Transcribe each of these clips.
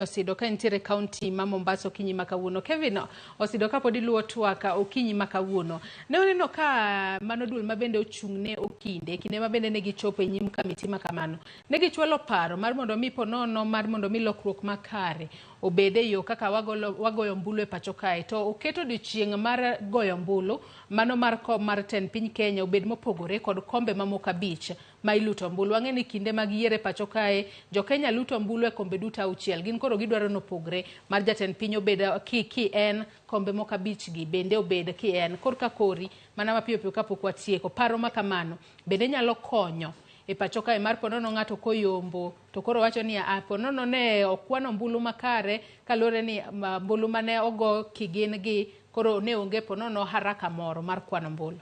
Osido ka intiere county ma Mombasa okinyi makawuono. Kevin, Osido ka podi luwo twak okinyi makawuono. Ne oneno ka mano dul mabende ochung'ne okinde, kinde mabende ne gichopo e nyim kamiti makamano. Ne gichwalo paro mar mondo mi ponono mar mondo mi lokruok makare obede yo kaka wagoyo mbulu e pacho kae. To oketo odiochieng' mar goyo mbulu, mano mar kom mar ten piny Kenya obed mopogore kod kombe mamoko abich ma iluto mbulu. Wang'e ni kinde mag yiere pacho kae, jo Kenya luto mbulu e kombe duto auchiel. Gin koro gidwaro nopogre mar jatend piny obed ki en kombe moko abich gi bende obed ki en korka kori mana mapiyo piyo kapok watieko. Paro makamano bende nyalo konyo e pacho kae mar ponono ng'ato koyombo to koro wacho ni ponono ne okwano mbulu makare kalore ni mbulu mane ogo kigin gi koro ne onge ponono haraka moro mar kwano mbulu.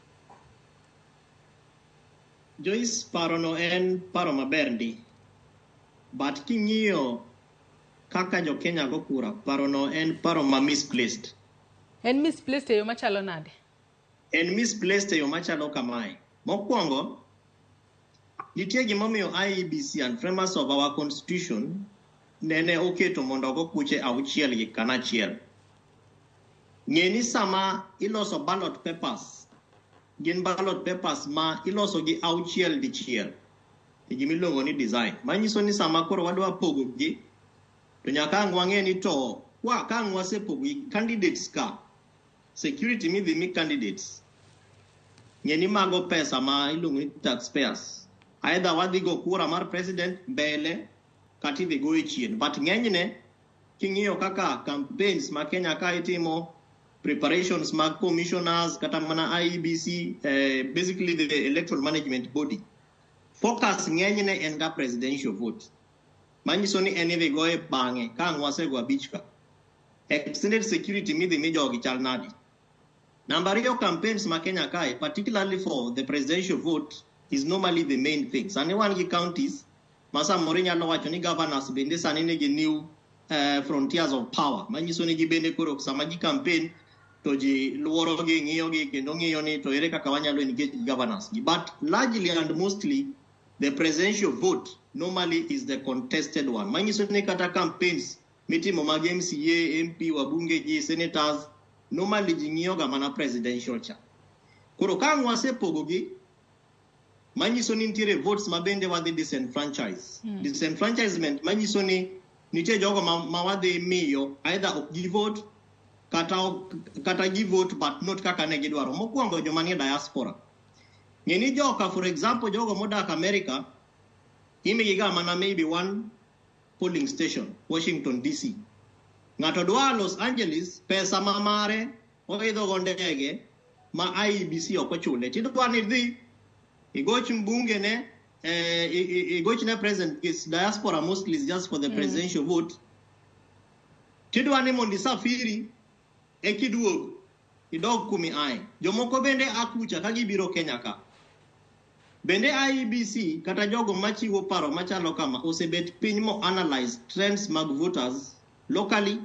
Joyce, paro no en paro maber ndi, but king'iyo kaka jo Kenya go kura, paro no en paro ma misplaced. En misplaced e yo machalo nade? En misplaced e yo machalo kamae. Mokwongo, nitie gimomiyo IEBC and framers of our constitution nene oketo mondo go kuche auchiel gi kanachiel. Ng'eni sama iloso ballot papers, gin ballot papers ma iloso gi auchiel dichiel, gimiluongo ni design. Manyiso ni sama koro wadwa pogo gi, to nyaka ng'wang'e ni to ka ng'wasepogo gi candidates ka, security midhi mi candidates, ng'eni mago pesa ma iluongo ni taxpayers. Either wadhi go kura mar president mbele kati dhi go chien. But ng'enyne king'iyo kaka campaigns ma Kenya ka itimo, preparations mag commissioners kata mana IEBC, basically the electoral management body, focus ng'enyne en ga presidential vote. Manyiso ni en idhi go e bang'e ka ng'wasego abich ka. Extended security midhi mi jogi chal nadi. Number 2, campaigns ma Kenya ka, particularly for the presidential vote, is normally the main thing. Sani wan gi counties, masa mori nyalo wacho ni governors bende sani nigi new frontiers of power. Manyiso ni gibende koro sama gi campaign to ji luoro gi ng'iyo gi kendo ng'iyo ni to ere kaka wanyalo engage governors. But largely and mostly the presidential vote normally is the contested one. Manyiso ni kata campaigns mitimo mag MCA, MP, wabunge gi senators normally ji ng'iyo ga mana presidential cha. Koro ka ng'wasepogo gi manyiso ni nitiere votes mabende wadhi disenfranchise. Disenfranchisement manyiso ni nitie jogo ma wadhi miyo either ok gi vote kata gi vote but not kaka ne gidwaro. Mokwongo joma nie diaspora. Ng'eni joka, for example, jogo modak America, imigi ga mana maybe one polling station, Washington DC. Ng'ato dwa Los Angeles, pesa ma mare oidho go ndege ma IEBC ok ochule. Tidwa ni dhi igoch mbunge ne igoch ne president is diaspora mostly is just for the presidential vote. Tidwa ni mondi safiri e kiduogo idog kumi ai. Jomoko bende akucha ka gibiro Kenya ka. Bende IEBC kata jogo machiwo paro machalo kama osebet piny mo analyze trends mag voters locally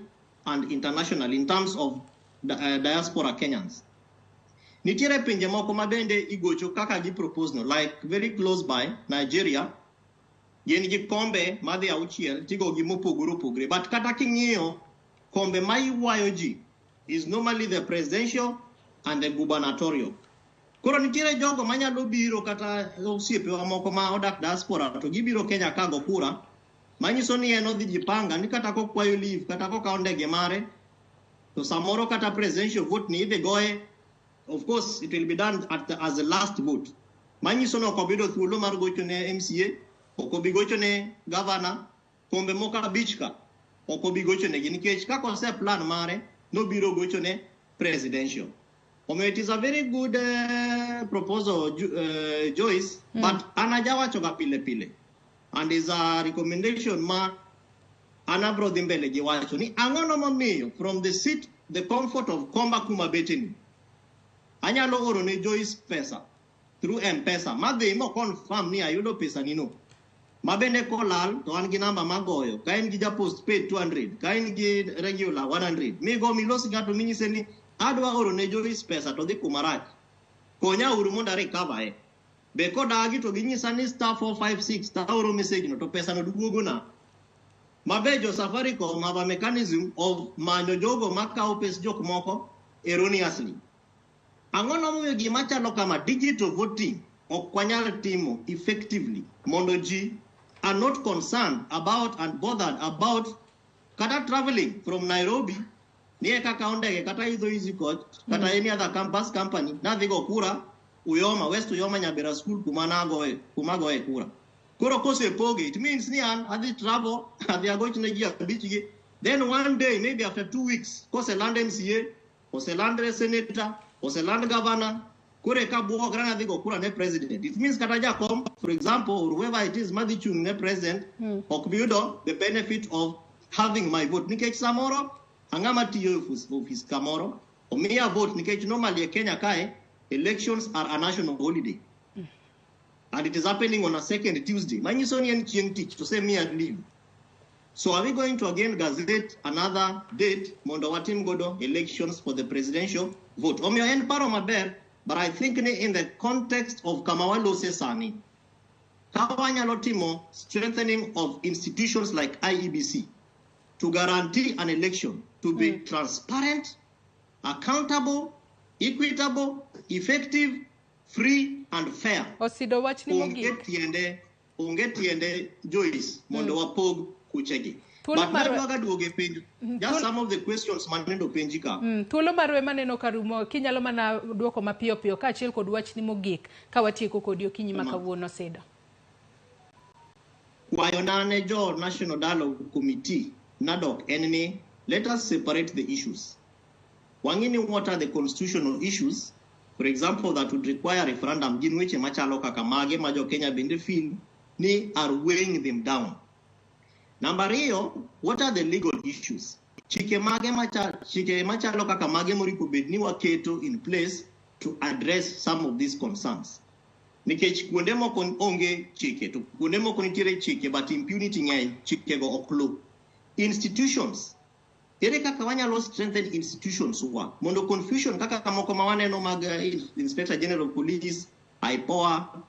and internationally in terms of diaspora Kenyans. Nitiere pinje moko mabende igocho kaka gi propose no, like very close by Nigeria, gin gi kombe madhi auchiel tigo gi mopogore opogore. But kata king'iyo kombe ma iwayo ji is normally the presidential and the gubernatorial. Koro nitiere jogo manyalo biro kata osiepewa moko ma odak diaspora to gibiro Kenya ka go kura, manyiso ni en odhi jipanga ni kata kokwayo leave kata kokawo ndege mare to samoro kata presidential vote ni idhi goye. Of course, it will be done as the last vote. Manyiso no kobido thuolo mar gocho ne MCA, okobi gocho ne governor, kombe moka abich ka, okobi gocho ne nikech ka concept plan mare no biro gocho ne presidential. It is a very good proposal, Joyce, but anajawacho ga pile pile. And is a recommendation ma anabro dhimbele giwacho ni ang'ono momiyo from the seat, the comfort of komba kuma betini. Anyalo oro ne Joyce pesa through M-Pesa. Madhi mo confirm ni ayudo pesa nino. Mabende kolal to an gi namba magoyo. Ka en gi ja postpaid 200. Ka en gi regular 100. Mi go milosi gato minyise ni adwa oro ne Joyce pesa to dhi kumarach. Konya uru mondo recover e. Be kodagi to ginyisa ni *456 ta oro message no to pesa no duogo na. Mabejo Safaricom have a mechanism of manyo jogo makao pes jok moko erroneously. Angono moyo gima chalo kama digital voting okwanyal timo effectively mondo ji are not concerned about and bothered about kata traveling from Nairobi niye kaka ondege kata idho easy coach kata any other bus company na dhigo kura Uyoma West Uyoma Nyabera school kumagoe kura. Koro kose poge, it means ni an adhi travel adhi agoch ne ji abich. Then one day maybe after 2 weeks kose land MCA kose land senator kose land governor kure ka buo grana dhigo kura ne president. It means kata jakom, for example, or whoever it is madhi chung ne president okbiyudo the benefit of having my vote. Nikech samoro angama tiyo office kamoro omiya vote nikech normally Kenya kae elections are a national holiday. And it is happening on a second Tuesday. Manyisoni and chieng teach to say me and leave. So are we going to again gazette another date, Mondo Watim Godo, elections for the presidential vote? Omio en paro maber, but I think in the context of Kamawalo Sesani, Kawanya Lotimo strengthening of institutions like IEBC to guarantee an election to be transparent, accountable, equitable, effective, free and fair. Osido Wach ni mogi. Unge tiende Joyce mondo wapog kuchegi. But nadwaga duoge penjo. Just some of the questions manendo penji ka. Thuolo marwe maneno karumo kinyalo mana duoko mapiyo piyo ka achiel kod wach ni mogik ka watieko kod okinyi makawuono Osido. Kwayo nane jo National Dialogue Committee NADOC enemy, let us separate the issues. Wangini what are the constitutional issues? For example, that would require referendum, in which machalo kakamage majo Kenya bende feel ni are weighing them down. Number 3, what are the legal issues? Chike machalo kakamage moripo bedni waketo in place to address some of these concerns. Nikech kuonde moko onge chike to kuonde moko nitiere chike but impunity ng'eny chike go oklo. Institutions ere kaka wanyalo strengthen institutions wa mondo confusion kaka kamoko mawaneno mag Inspector General of Police, IPOA,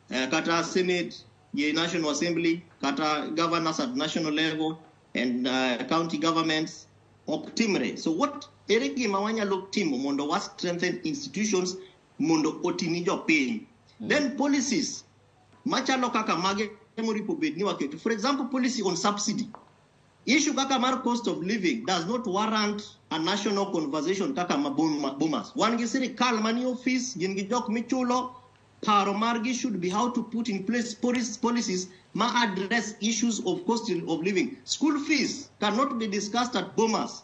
kata Senate, ye National Assembly, kata governors at national level and county governments optimre. So what ere gima wanyalo timo mondo wa strengthen institutions mondo otini jo piny. Then policies machalo kaka mage moripo bedni waketo. For example, policy on subsidy. Issue kaka mar cost of living does not warrant a national conversation kaka Bomas. Wan gi sirkal mani office gin gi jok michulo paro margi should be how to put in place policies ma address issues of cost of living. School fees cannot be discussed at Bomas.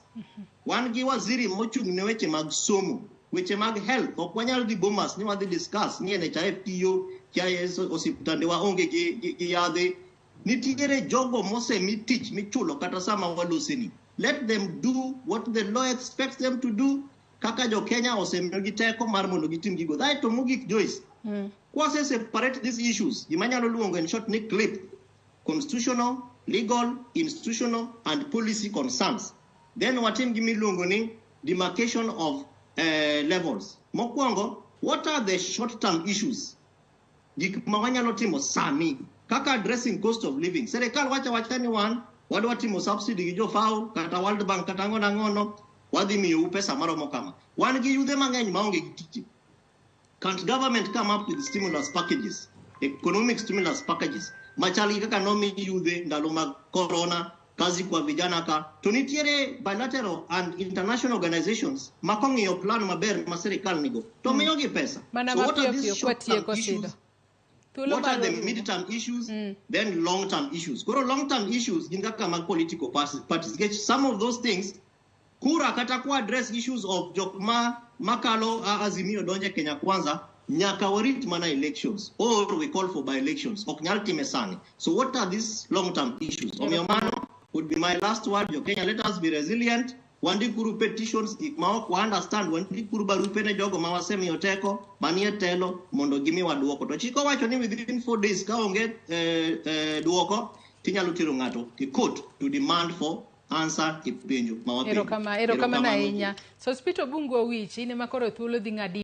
Wan gi waziri mochung ne weche mag somo, weche mag health ok wanyal di Bomas ni wadhi discuss ni NHIF tiyo KIS osiptande wa onge gi yadhe. Nitiere jogo mose mi teach michulo kata sama waloseni. Let them do what the law expects them to do. Kaka jo Kenya osemiyogi teko mar mondo gitim gigo. That to mogik Joyce. Kwase separate these issues. Gimanyalo luongo in short ni clip. Constitutional, legal, institutional and policy concerns. Then watim gimi luongo ni demarcation of levels. Mokwongo, what are the short-term issues? Gik mawanyalo timo sani. Kaka addressing cost of living. Serikal wacha ni wan, wadwa timo subsidy gi jo FAO, kata World Bank, kata ngono, wadhi miyo pesa maromo kama. Wan gi yudhe mang'eny maonge gi tich. Can't government come up with stimulus packages, economic stimulus packages? Machali kaka nomi yudhe ndalo mag corona, kazi kwa vijana ka. To nitiere bilateral and international organizations makong'iyo plan maber ma serikal nigo. To miyogi pesa. So what are these short-term issues? What are the mid-term issues, then long-term issues? Kuro long-term issues, ginga mag political parties. Some of those things, kura katakuwa address issues of jokma makalo azimio donje Kenya Kwanza, nyaka warit mana elections, or we call for by-elections, oknyal timesani. So what are these long-term issues? Mano would be my last word. Kenya, let us be resilient. Wandi kuru petitions, ikmao ku understand, wandi kuru barupe ne jogo mawasemi yoteko, manie telo, mondo gimi wa duoko. To chiko wacho ni within 4 days, ka onge duoko, tinyalo tiro ng'ato, ki court to demand for answer ipenjo. Ero kama na inya. So spito bungo wich, ine makoro thuolo dhi ng'adi.